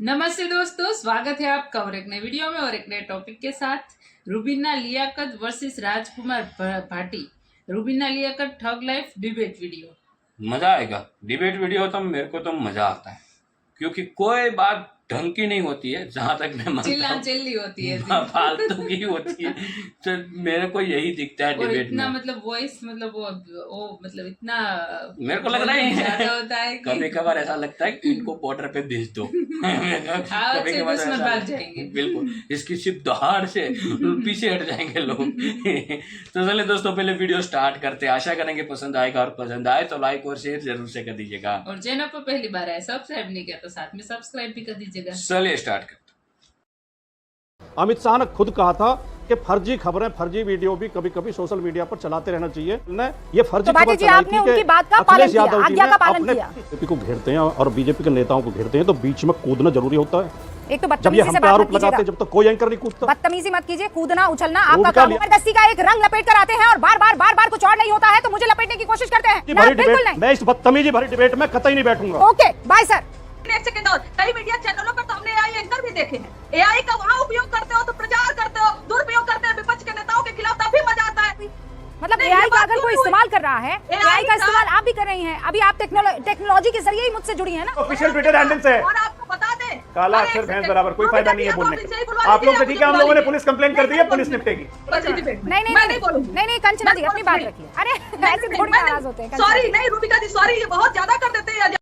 नमस्ते दोस्तों, स्वागत है आपका और एक नए वीडियो में और एक नए टॉपिक के साथ। Rubina Liyaqat versus Rajkumar Bhati. Rubina Liyaqat thug life debate video. मजा आएगा। डिबेट वीडियो तो मेरे को तो मजा आता है क्योंकि कोई बात ढंग की नहीं होती है, जहां तक मैं मानता हूं चिल्ली होती है, फालतू की होती है। तो मेरे को यही दिखता है डिबेट में। इतना मतलब वॉइस मतलब वो मतलब इतना मेरे को लग रहा है ज्यादा होता है कि कभी कभार ऐसा लगता है कि इनको बॉर्डर पे भेज दो। कभी कभार ऐसा भाग जाएंगे। बिल्कुल, इसकी सिर्फ दहाड़ से पीछे हट जाएंगे लोग। तो चलिए दोस्तों, पहले वीडियो स्टार्ट करते हैं। आशा करेंगे पसंद आएगा, और पसंद आए तो लाइक और शेयर जरूर से कर दीजिएगा। और चैनल पर पहली बार आए सब्सक्राइब नहीं किया तो साथ में सब्सक्राइब भी कर दीजिएगा। चलिए स्टार्ट करते। अमित शाह ने खुद कहा था कि फर्जी खबरें, फर्जी वीडियो भी कभी कभी सोशल मीडिया पर चलाते रहना चाहिए। ये फर्जी खबर चलाई थी कि अखिलेश यादव जी ने अपने बीजेपी को घेरते हैं और बीजेपी के नेताओं को घेरते हैं तो बीच में कूदना जरूरी होता है। एक तो जब ये हम पे आरोप लगाते हैं, जब तक कोई एंकर नहीं कूदता। बदतमीजी मत कीजिए, कूदना उछलना आपका काम। जबरदस्ती का एक रंग लपेट कर आते हैं और बार बार कुछ और नहीं होता है तो मुझे लपेटने की कोशिश करते हैं। बिल्कुल नहीं, मैं इस बदतमीजी भरी डिबेट में कतई नहीं बैठूंगा। Okay bye sir. एक सेकंड और, कई मीडिया चैनलों पर तो हमने एआई एंकर भी देखे हैं। एआई का वहाँ उपयोग करते हो तो प्रचार करते हो, दुरुपयोग करते हैं विपक्ष के नेताओं के खिलाफ, तब भी मजा आता है। मतलब एआई का अगर कोई इस्तेमाल कर रहा है, एआई का इस्तेमाल आप भी कर रही हैं। अभी आप टेक्नोलॉजी के जरिए ही मुझसे जुड़ी हैं ना। ऑफिशियल ट्विटर हैंडल से और आपको बता दें, काला अक्षर भैंस बराबर, कोई फायदा नहीं है बोलने का। आप लोग ठीक है, हम लोगों ने पुलिस कंप्लेंट कर दी है, पुलिस निपटेगी। नहीं कंचना जी अपनी बात रखिए। अरे ऐसे थोड़ी नाराज होते हैं। सॉरी नहीं रूबिका जी, सॉरी, ये बहुत ज्यादा कर देते हैं।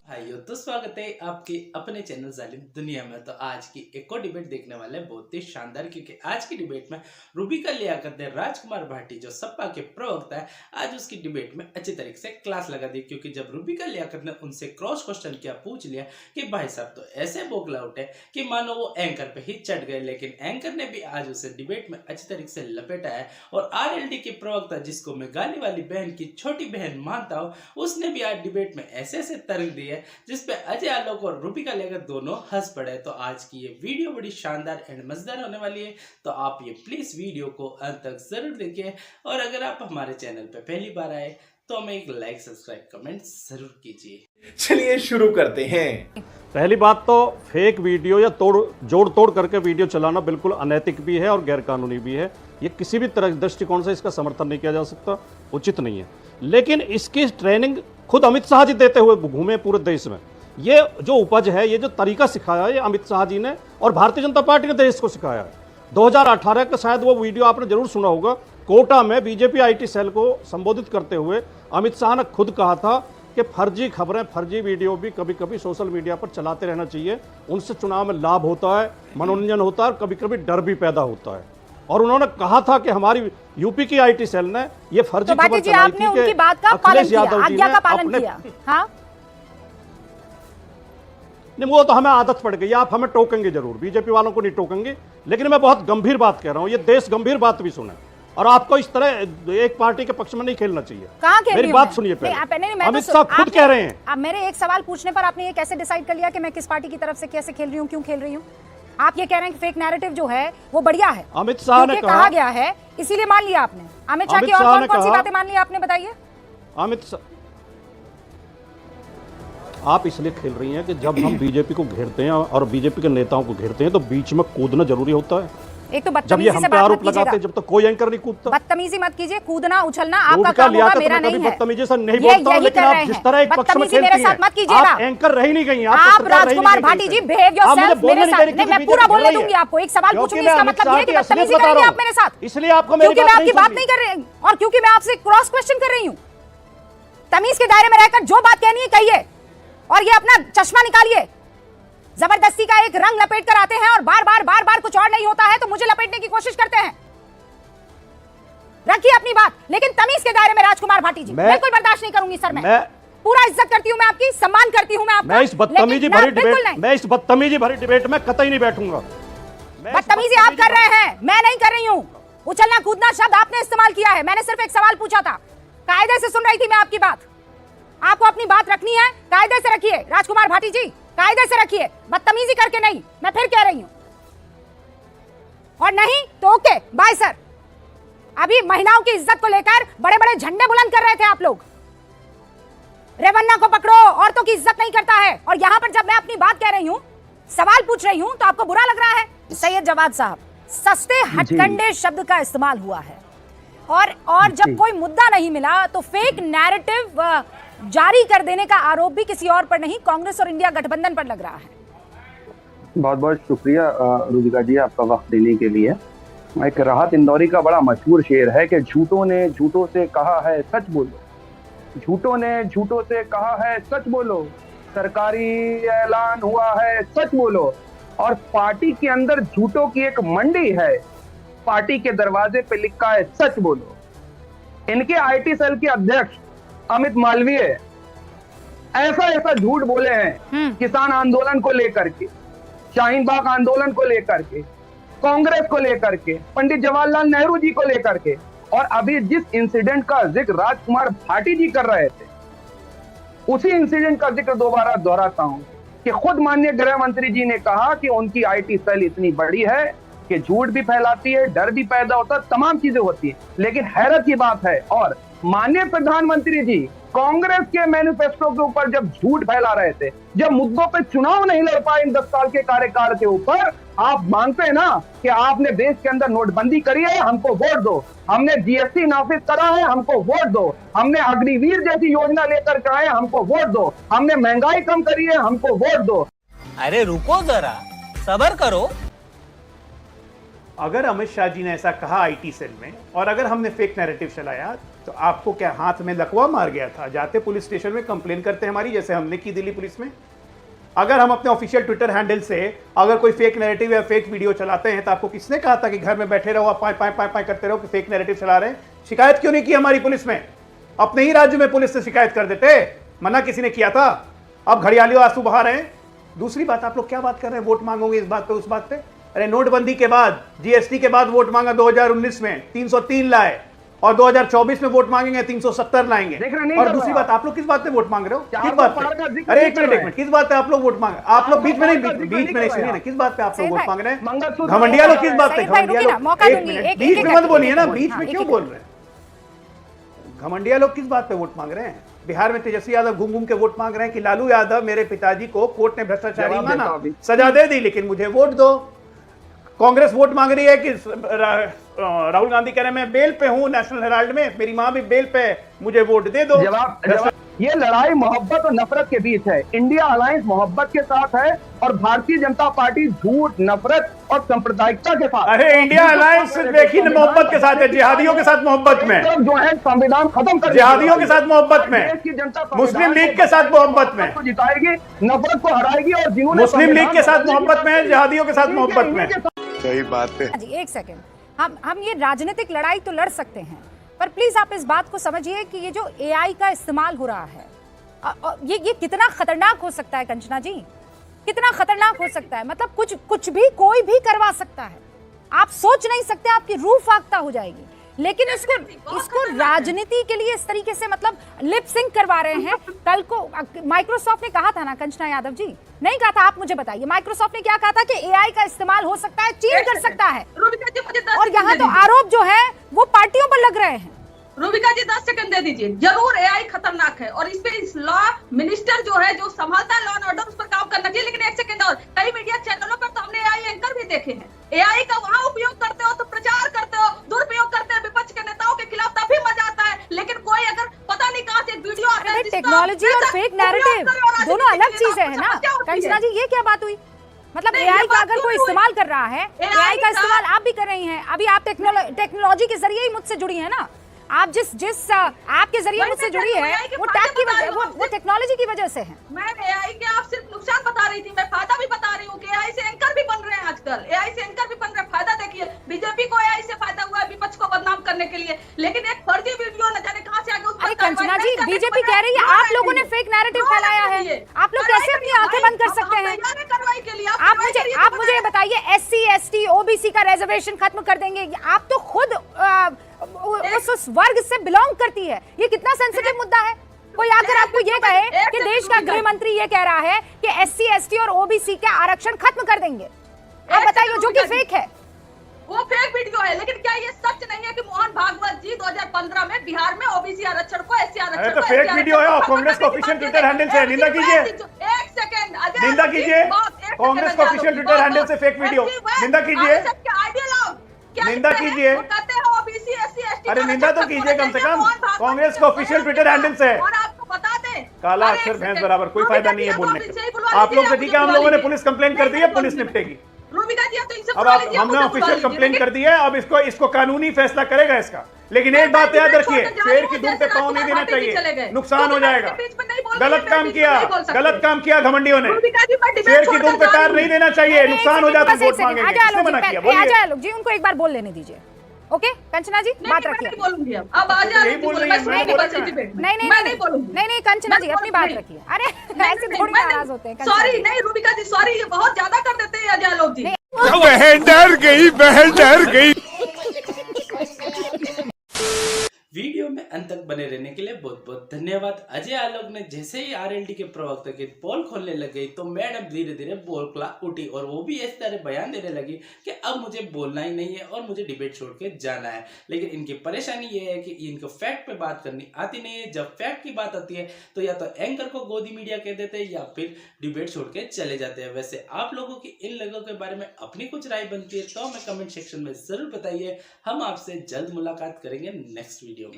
भाइयों, तो स्वागत है आपके अपने चैनल जालिम दुनिया में। तो आज की एक और डिबेट देखने वाले हैं, बहुत ही शानदार, क्योंकि आज की डिबेट में रुबिका लियाकत ने राजकुमार भाटी जो सपा के प्रवक्ता है, आज उसकी डिबेट में अच्छी तरीके से क्लास लगा दी। क्योंकि जब रुबिका लियाकत ने उनसे क्रॉस क्वेश्चन किया, पूछ लिया कि भाई साहब तो ऐसे बोखला उठे कि मानो वो एंकर पे ही चढ़ गए, लेकिन एंकर ने भी आज उसे डिबेट में अच्छी तरीके से लपेटा है। और आरएलडी के प्रवक्ता, जिसको मैं गाली वाली बहन की छोटी बहन मानता हूँ, उसने भी आज डिबेट में ऐसे तरंग दी है जिसपे अजय आलोक और रुबिका लियाकत दोनों हंस पड़े। तो आज की ये वीडियो बड़ी शानदार एंड मजेदार होने वाली है, तो आप ये प्लीज वीडियो को अंत तक जरूर देखिए। और अगर आप हमारे चैनल पे पहली बार आए तो हमें एक लाइक, सब्सक्राइब, कमेंट जरूर कीजिए। चलिए शुरू करते हैं। पहली बात तो फेक वीडियो या जोड़ तोड़ करके वीडियो चलाना बिल्कुल अनैतिक भी है और गैरकानूनी भी है। ये किसी भी तरह दृष्टिकोण से इसका समर्थन नहीं किया जा सकता, उचित नहीं है। लेकिन इसकी ट्रेनिंग खुद अमित शाह जी देते हुए घूमे पूरे देश में। ये जो उपज है, ये जो तरीका सिखाया है, ये अमित शाह जी ने और भारतीय जनता पार्टी ने देश को सिखाया है। 2018 का शायद वो वीडियो आपने जरूर सुना होगा। कोटा में बीजेपी आईटी सेल को संबोधित करते हुए अमित शाह ने खुद कहा था कि फर्जी खबरें, फर्जी वीडियो भी कभी कभी सोशल मीडिया पर चलाते रहना चाहिए। उनसे चुनाव में लाभ होता है, मनोरंजन होता है और कभी कभी डर भी पैदा होता है। और उन्होंने कहा था कि हमारी यूपी की आईटी सेल ने ये फर्जी खबर चलाई थी कि अखिलेश यादव जी ने अपने हाँ? नहीं, वो तो हमें आदत पड़ गई। आप हमें टोकेंगे जरूर, बीजेपी वालों को नहीं टोकेंगे, लेकिन मैं बहुत गंभीर बात कह रहा हूं। ये देश गंभीर बात भी सुने और आपको इस तरह एक पार्टी के पक्ष में नहीं खेलना चाहिए। मेरी बात सुनिए पहले। अमित शाह खुद कह रहे हैं। अब मेरे एक सवाल पूछने पर आपने ये कैसे डिसाइड कर लिया कि मैं किस पार्टी की तरफ से कैसे खेल रही हूँ, क्यों खेल रही हूँ? आप ये कह रहे हैं कि फेक नैरेटिव जो है वो बढ़िया है, अमित शाह ने कहा गया है, इसीलिए मान लिया आपने। अमित शाह की और कौन सी बातें मान ली आपने, बताइए। अमित शाह, आप इसलिए खेल रही हैं कि जब हम बीजेपी को घेरते हैं और बीजेपी के नेताओं को घेरते हैं तो बीच में कूदना जरूरी होता है। एक तो जब ये हम पे आरोप लगाते हैं, जब तक कोई एंकर नहीं कूदता। बदतमीजी मत कीजिए, कूदना उछलना आपका काम होगा, मेरा नहीं है। बदतमीजी से नहीं बोलता हूं, लेकिन आप जिस तरह एक पक्ष में खेलती हैं, आप एंकर रह नहीं गई। आप राजकुमार भाटी जी बिहेव योरसेल्फ मेरे साथ। नहीं, मैं पूरा बोलने दूंगी आपको। एक सवाल पूछूंगी, इसका मतलब ये कि बदतमीजी करेंगे आप मेरे साथ, इसलिए आपको क्योंकि मैं आपकी बात नहीं कर रही और क्योंकि मैं आपसे क्रॉस क्वेश्चन कर रही हूँ। तमीज के दायरे में रहकर जो बात कहनी है कहिए और ये अपना चश्मा निकालिए। जबरदस्ती का एक रंग लपेट कर आते हैं और बार कुछ और नहीं होता है तो मुझे लपेटने की कोशिश करते हैं। रखिए अपनी बात, लेकिन तमीज के दायरे में राजकुमार भाटी जी, बिल्कुल बर्दाश्त नहीं करूंगी सर। मैं पूरा इज्जत करती हूं, मैं आपकी सम्मान करती हूं, मैं आपका। मैं इस बदतमीजी भरी डिबेट में कतई नहीं बैठूंगा। बदतमीजी आप कर रहे हैं, मैं नहीं कर रही हूं। उछलना कूदना शब्द आपने इस्तेमाल किया है, मैंने सिर्फ एक सवाल पूछा था। कायदे से सुन रही थी मैं आपकी बात। आपको अपनी बात रखनी है, कायदे से रखिए राजकुमार भाटी जी, कायदे से रखिए, बदतमीजी करके नहीं। मैं फिर कह रही हूं, और नहीं तो ओके बाय सर। अभी महिलाओं की इज्जत को लेकर बड़े बड़े झंडे बुलंद कर रहे थे आप लोग। रेवन्ना को पकड़ो, औरतों की इज्जत नहीं करता है। और यहां पर जब मैं अपनी बात कह रही हूं सवाल पूछ रही हूं तो आपको बुरा लग रहा है? सैयद जवाद साहब, सस्ते हथकंडे शब्द का इस्तेमाल हुआ है और जब कोई मुद्दा नहीं मिला तो फेक नैरेटिव जारी कर देने का आरोप भी किसी और पर नहीं, कांग्रेस और इंडिया गठबंधन पर लग रहा है। बहुत बहुत शुक्रिया रुबिका जी आपका वक्त देने के लिए। एक राहत इंदौरी का बड़ा मशहूर शेर है कि झूठों ने झूठों से कहा है सच बोलो, झूठों ने झूठों से कहा है सच बोलो, सरकारी ऐलान हुआ है सच बोलो। और पार्टी के अंदर झूठों की एक मंडी है, पार्टी के दरवाजे पे लिखा है सच बोलो। इनके आईटी सेल के अध्यक्ष अमित मालवीय ऐसा झूठ बोले हैं किसान आंदोलन को लेकर के, शाहीन बाग आंदोलन को लेकर के, कांग्रेस को लेकर के, पंडित जवाहरलाल नेहरू जी को लेकर के, और अभी जिस इंसिडेंट का जिक्र राजकुमार भाटी जी कर रहे थे उसी इंसिडेंट का जिक्र दोबारा दोहराता हूं कि खुद माननीय गृह मंत्री जी ने कहा कि उनकी आईटी सेल इतनी बड़ी है कि झूठ भी फैलाती है, डर भी पैदा होता है, तमाम चीजें होती है। लेकिन हैरत की बात है, और माननीय प्रधानमंत्री जी कांग्रेस के मैनिफेस्टो के ऊपर जब झूठ फैला रहे थे, जब मुद्दों पे चुनाव नहीं लड़ पाए इन 10 साल के कार्यकाल के ऊपर, आप मानते हैं ना कि आपने देश के अंदर नोटबंदी करी है, हमको वोट दो, हमने जीएसटी नाफिज करा है, हमको वोट दो, हमने अग्निवीर जैसी योजना लेकर के आए, हमको वोट दो, हमने महंगाई कम करी है, हमको वोट दो। अरे रुको जरा, सब्र करो। अगर अमित शाह जी ने ऐसा कहा आईटी सेल में, और अगर हमने फेक नैरेटिव चलाया, तो आपको क्या हाथ में लकवा मार गया था? जाते पुलिस स्टेशन में कंप्लेन करते हमारी, जैसे हमने की दिल्ली पुलिस में। अगर हम अपने ऑफिशियल ट्विटर हैंडल से अगर कोई फेक नैरेटिव या फेक वीडियो चलाते हैं, तो आपको किसने कहा था कि घर में बैठे रहो, आप पाए करते रहो कि फेक नैरेटिव चला रहे हैं? शिकायत क्यों नहीं की हमारी पुलिस में? अपने ही राज्य में पुलिस से शिकायत कर देते, मना किसी ने किया था? अब घड़ियालियों आंसू बहा रहे हैं। दूसरी बात, आप लोग क्या बात कर रहे हैं, वोट मांगोगे इस बात पे उस बात पे? अरे नोटबंदी के बाद, जीएसटी के बाद वोट मांगा 2019 में 303 लाए, और 2024 में वोट मांगेंगे 370 लाएंगे। और दूसरी बात, आप लोग किस बात पे वोट मांग रहे हो? किस बात पे? अरे एक मिनट, किस बात पे आप लोग वोट मांग? आप लोग बीच में नहीं सुनिए ना, किस बात पे आप लोग वोट मांग रहे हैं? घमंडिया लोग किस बात पे? घमंडिया लोग, एक मिनट, बीच में मत बोलिए ना, बीच में क्यों बोल रहे हैं? घमंडिया लोग किस बात पे वोट मांग रहे हैं? बिहार में तेजस्वी यादव घूम घूम के वोट मांग रहे हैं कि लालू यादव मेरे पिताजी को कोर्ट ने भ्रष्टाचारी माना, सजा दे दी, लेकिन मुझे वोट दो। कांग्रेस वोट मांग रही है कि राहुल गांधी कह रहे हैं मैं बेल पे हूं नेशनल हेराल्ड में, मेरी मां भी बेल पे, मुझे वोट दे दो। जवाब, ये लड़ाई मोहब्बत और नफरत के बीच है। इंडिया अलायंस मोहब्बत के साथ है और भारतीय जनता पार्टी झूठ, नफरत और सांप्रदायिकता के साथ। अरे इंडिया अलायंस देखिए मोहब्बत के साथ है, जिहादियों के साथ मोहब्बत में, जो है संविधान खत्म कर, जिहादियों के साथ मोहब्बत में, मुस्लिम लीग के साथ मोहब्बत में, जिताएगी, नफरत को हराएगी, और जिन्होंने मुस्लिम लीग के साथ मोहब्बत में, जिहादियों के साथ मोहब्बत में। सही बात है जी, एक सेकंड, हम ये राजनीतिक लड़ाई तो लड़ सकते हैं, पर प्लीज आप इस बात को समझिए कि ये जो एआई का इस्तेमाल हो रहा है, ये कितना खतरनाक हो सकता है कंचना जी, कितना खतरनाक हो सकता है। मतलब कुछ भी कोई भी करवा सकता है, आप सोच नहीं सकते, आपकी रूह फाख्ता हो जाएगी। लेकिन इसको राजनीति के लिए इस तरीके से मतलब लिप सिंक करवा रहे हैं। कल को माइक्रोसॉफ्ट ने कहा था ना, कंचना यादव जी नहीं कहा था, आप मुझे बताइए, माइक्रोसॉफ्ट ने क्या कहा था कि एआई का इस्तेमाल हो सकता है, चीन कर सकता है, और यहाँ तो आरोप जो है वो पार्टियों पर लग रहे हैं। रूबिका जी 10 सेकंड दे दीजिए। जरूर एआई खतरनाक है और इस पे इस लॉ मिनिस्टर जो है, जो संभालता है लॉ एंड ऑर्डर, उस पर काम करना चाहिए। लेकिन एक सेकंड और, कई मीडिया चैनलों पर तो हमने एआई एंकर भी देखे हैं। एआई का वहां उपयोग करते हो तो प्रचार करते हो, दुरुपयोग करते हैं विपक्ष के नेताओं के खिलाफ, तभी मजा आता है। लेकिन कोई अगर पता नहीं कहां से वीडियो आता है, टेक्नोलॉजी और फेक नैरेटिव दोनों अलग चीजें है ना कंचना जी, ये क्या बात हुई? मतलब एआई का अगर कोई इस्तेमाल कर रहा है, एआई का इस्तेमाल आप भी कर रही हैं, अभी आप टेक्नोलॉजी के जरिए ही मुझसे जुड़ी है ना, आप जिस ऐप के जरिए मुझसे जुड़ी है वो टैग की वजह, वो टेक्नोलॉजी की वजह से है। मैं एआई के आप सिर्फ नुकसान बता रही थी, मैं फायदा भी बता रही हूँ कि एआई से एंकर भी बन रहे हैं आजकल, एआई से एंकर भी बन रहे हैं। फायदा देखिए, बीजेपी को एआई से फायदा हुआ है विपक्ष को बदनाम करने के लिए, लेकिन एक फर्जी वीडियो न जाने कहां से आगे। अरे कंचना जी, बीजेपी कह रही है आप लोगों ने फेक नैरेटिव फैलाया है, आप लोग कैसे अपनी आंखें बंद कर सकते हैं? आप मुझे ये बताइए, SC ST OBC का रिजर्वेशन खत्म कर देंगे, आप तो खुद उस वर्ग से बिलोंग करती है, ये कितना सेंसिटिव मुद्दा है? कोई आकर आपको ये कहे कि देश का गृह मंत्री ये कह रहा है कि SC ST और OBC के आरक्षण खत्म कर देंगे, आप बताइए, जो कि फेक है। वो फेक वीडियो है, लेकिन क्या ये सच नहीं है कि मोहन भागवत जी 2015 में बिहार में ओबीसी आरक्षण को, SC आरक्षण को, फेक वीडियो है और कांग्रेस का ऑफिशियल ट्विटर हैंडल से निंदा कीजिए, एक सेकंड, निंदा कीजिए, कांग्रेस का ऑफिशियल ट्विटर हैंडल से फेक वीडियो निंदा कीजिए, निंदा कीजिए। अरे निंदा तो कीजिए कम से कम, कांग्रेस का ऑफिशियल ट्विटर हैंडल से। और आपको बता दें, काला अक्षर भैंस बराबर, कोई फायदा नहीं है बोलने का। आप लोग से ठीक है, हम लोगों ने पुलिस कंप्लेंट कर दी है, पुलिस निपटेगी। रूबिका जी, आप तो इनसे अब आप हमने ऑफिशियल कंप्लेंट कर दी है, अब इसको कानूनी फैसला करेगा इसका। लेकिन एक बात याद रखिए, शेर की धूम पे पांव नहीं देना चाहिए, नुकसान हो जाएगा। गलत काम किया घमंडियों ने, शेर की धूम पे पैर नहीं देना चाहिए, नुकसान हो जाता है। वोट मांगेंगे, किसने मना किया? बोलिए जी, उनको एक बार बोल लेने दीजिए। ओके कंचना जी, बात रखिए। नहीं बोलूंगी अब आ जाए, यही बोल रही है, मैं बोल रही हूं। नहीं कंचना जी, अपनी बात रखिए। अरे ऐसे थोड़ी नाराज होते हैं। सॉरी नहीं रूबिका जी, सॉरी, ये बहुत ज्यादा कर देते हैं अजय लोग जी। बहन डर गई। वीडियो में अंत तक बने रहने के लिए बहुत बहुत धन्यवाद। अजय आलोक ने जैसे ही आरएलडी के प्रवक्ता की पोल खोलने लग गई तो मैडम धीरे धीरे बोलखला उठी और वो भी इस तरह बयान देने लगी कि अब मुझे बोलना ही नहीं है और मुझे डिबेट छोड़ के जाना है। लेकिन इनकी परेशानी ये है कि इनको फैक्ट पे बात करनी आती नहीं है। जब फैक्ट की बात आती है तो या तो एंकर को गोदी मीडिया कह देते हैं या फिर डिबेट छोड़ के चले जाते हैं। वैसे आप लोगों की इन लोगों के बारे में अपनी कुछ राय बनती है तो हमें कमेंट सेक्शन में जरूर बताइए। हम आपसे जल्द मुलाकात करेंगे नेक्स्ट वीडियो में।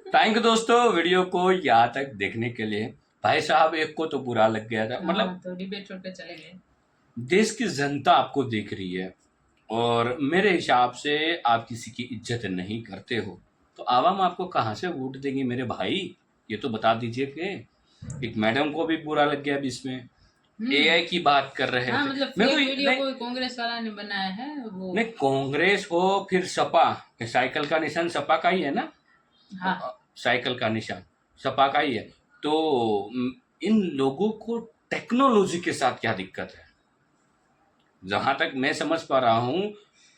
थैंक यू दोस्तों वीडियो को यहाँ तक देखने के लिए। भाई साहब एक को तो बुरा लग गया था, मतलब तो डिबेट छोड़ के चले गए। देश की जनता आपको देख रही है और मेरे हिसाब से आप किसी की इज्जत नहीं करते हो तो आवाम आपको कहाँ से वोट देंगी मेरे भाई, ये तो बता दीजिए। कि एक मैडम को भी बुरा लग गया, बीच में एआई की बात कर रहे हाँ, थे। मतलब वीडियो कोई कांग्रेस वाला ने बनाया है वो। नहीं, कांग्रेस हो फिर सपा, साइकिल का निशान सपा का ही है ना। हाँ। साइकिल का निशान सपा का ही है। तो इन लोगों को टेक्नोलॉजी के साथ क्या दिक्कत है? जहां तक मैं समझ पा रहा हूं,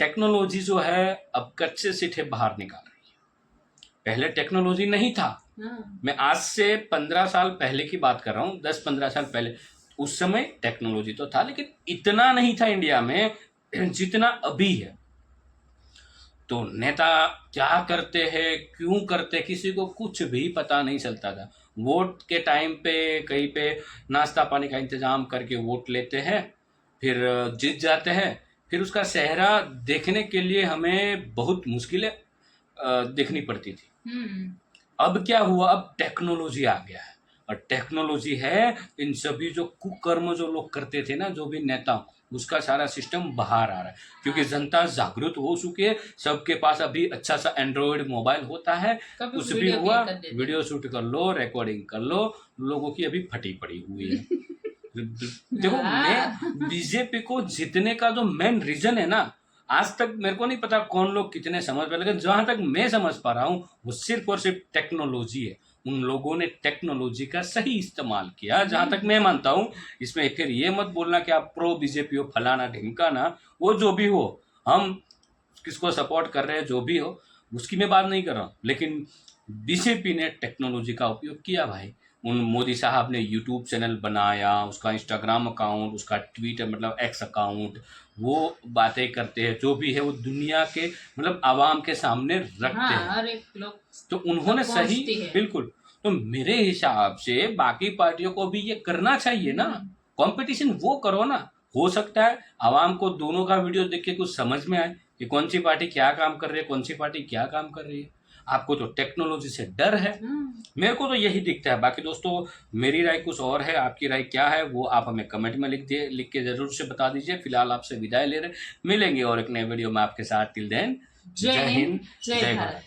टेक्नोलॉजी जो है अब कच्चे सीठे बाहर निकाल रही है। पहले टेक्नोलॉजी नहीं था। मैं आज से 15 साल पहले की बात कर रहा हूँ, 10-15 साल पहले। उस समय टेक्नोलॉजी तो था लेकिन इतना नहीं था इंडिया में जितना अभी है। तो नेता क्या करते हैं, क्यों करते, किसी को कुछ भी पता नहीं चलता था। वोट के टाइम पे कहीं पे नाश्ता पानी का इंतजाम करके वोट लेते हैं, फिर जीत जाते हैं, फिर उसका चेहरा देखने के लिए हमें बहुत मुश्किलें देखनी पड़ती थी। अब क्या हुआ, अब टेक्नोलॉजी आ गया है और टेक्नोलॉजी है इन सभी जो कुकर्म जो लोग करते थे ना, जो भी नेता, उसका सारा सिस्टम बाहर आ रहा है क्योंकि जनता जागरूक हो चुकी है। सबके पास अभी अच्छा सा एंड्रॉयड मोबाइल होता है, कुछ भी हुआ वीडियो शूट कर लो, रिकॉर्डिंग कर लो। लोगों की अभी फटी पड़ी हुई है। देखो, मैं बीजेपी को जीतने का जो मेन रीजन है ना, आज तक मेरे को नहीं पता कौन लोग कितने समझ पाए, लेकिन जहां तक मैं समझ पा रहा हूँ वो सिर्फ और सिर्फ टेक्नोलॉजी है। उन लोगों ने टेक्नोलॉजी का सही इस्तेमाल किया, जहां तक मैं मानता हूं। इसमें फिर ये मत बोलना कि आप प्रो बीजेपी हो, फलाना ढिमकाना, वो जो भी हो, हम किसको सपोर्ट कर रहे हैं, जो भी हो, उसकी मैं बात नहीं कर रहा हूं। लेकिन बीजेपी ने टेक्नोलॉजी का उपयोग किया भाई। उन मोदी साहब ने यूट्यूब चैनल बनाया, उसका इंस्टाग्राम अकाउंट, उसका ट्विटर मतलब एक्स अकाउंट, वो बातें करते हैं जो भी है वो दुनिया के मतलब आवाम के सामने रखते हैं। हर एक लोग तो उन्होंने सही, बिल्कुल। तो मेरे हिसाब से बाकी पार्टियों को भी ये करना चाहिए ना, कंपटीशन वो करो ना। हो सकता है आवाम को दोनों का वीडियो देख के कुछ समझ में आए कि कौन सी पार्टी क्या काम कर रही है, कौन सी पार्टी क्या काम कर रही है। आपको तो टेक्नोलॉजी से डर है, मेरे को तो यही दिखता है। बाकी दोस्तों मेरी राय कुछ और है, आपकी राय क्या है वो आप हमें कमेंट में लिख के जरूर से बता दीजिए। फिलहाल आपसे विदाई ले रहे, मिलेंगे और एक नए वीडियो में आपके साथ। टिल देन, जय हिंद, जय भारत।